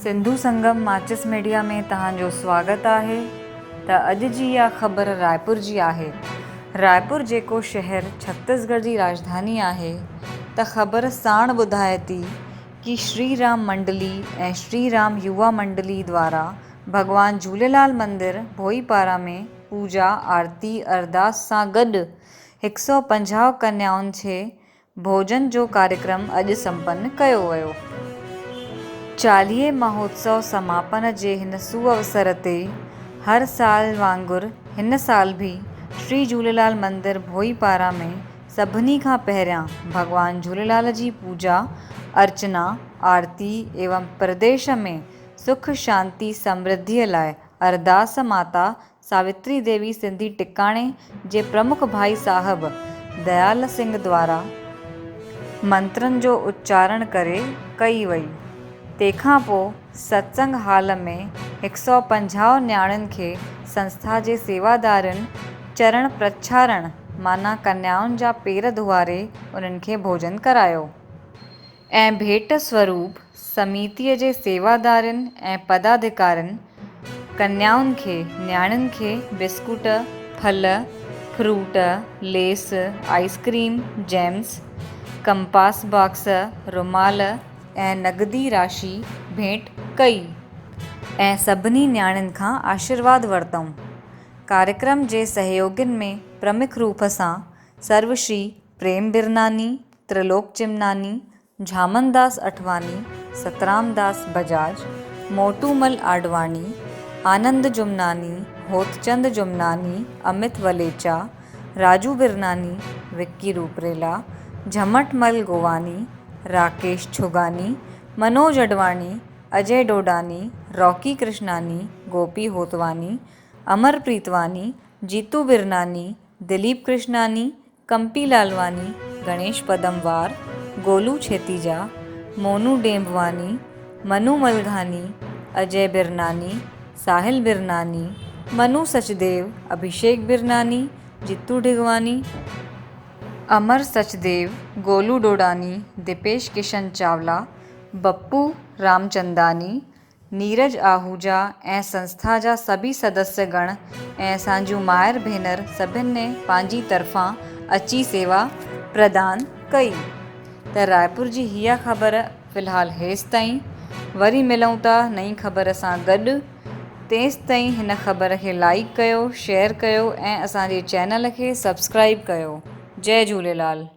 सिंधु संगम माचिस मीडिया में तव्हांजो स्वागत आहे। त अॼु जी इहा ख़बर रायपुर जी आहे। रायपुर जेको शहर छत्तीसगढ़ जी राजधानी आहे, त ख़बर साण ॿुधाए थी कि श्री राम मंडली ऐं श्री राम युवा मंडली द्वारा भॻवान झूलेलाल मंदिर भोईपारा में पूजा आरती अरदास सां गॾु 150 कन्याउनि जे भोजन जो कार्यक्रम अॼु संपन्न कयो वियो। चालीहे महोत्सव समापन जे हिन सुअवसर ते हर साल वांगुरु हिन साल भी श्री झूलेलाल मंदिर भोईपारा में सभिनी खां पहिरियां भॻवान झूलेलाल जी पूजा अर्चना आरती एवं प्रदेश में सुख शांति समृद्धिअ लाइ अरदास माता सावित्री देवी सिंधी टिकाणे जे प्रमुख भाई साहब दयाल सिंह द्वारा मंत्रनि जो उच्चारण करे कई वई। तंहिंखां पोइ सत्संग हाल में 150 न्याणियुनि खे संस्था जे सेवादारनि चरण प्रचारण माना कन्याउनि जा पेर धुआरे उन्हनि खे भोजन करायो ऐं भेट स्वरूप समितीअ जे सेवादारनि ऐं पदाधिकारियुनि कन्याउनि खे न्याणियुनि खे बिस्कुट फल fruit lace ice cream James compass box रुमाल ऐं नगदी राशि भेंट कई ऐं सभिनी न्याणियुनि खां आशीर्वाद वरितऊं। कार्यक्रम जे सहयोगियुनि में प्रमुख रूप सां सर्वश्री प्रेम बिरनानी, त्रिलोक चिमनानी, झामनदास अठवानी, सतरामदास बजाज, मोटूमल आडवाणी, आनंद जुमनानी, होतचंद जुमनानी, अमित वलेचा, राजू बिरनानी, विक्की रूपरेला, झमटमल गोवानी, राकेश छुगानी, मनोज अडवाणी, अजय डोडानी, रॉकी कृष्णानी, गोपी होतवानी, अमर प्रीतवानी, जीतू बिरनानी, दिलीप कृष्णानी, कंपी लालवानी, गणेश पदमवार, गोलू छेतीजा, मोनू डेंबवानी, मनु मलघानी, अजय बिरनानी, साहिल बिरनानी, मनु सचदेव, अभिषेक बिरनानी, जितू ढिगवानी, अमर सचदेव, गोलू डोडानी, दीपेश किशन चावला, बप्पू रामचंदानी, नीरज आहूजा ऐं संस्था जा सभी सदस्यगण ऐं असांजूं मायर भेनर सभिनि ने पंहिंजी तरफ़ां अची सेवा प्रदान कई। त रायपुर जी हीअ ख़बर फ़िलहाल हेसि ताईं। वरी मिलूं था नई ख़बर सां गॾु। तेसि ताईं हिन ख़बर खे लाइक कयो, शेयर कयो ऐं असांजे चैनल खे सब्सक्राइब कयो। जय झूलेलाल।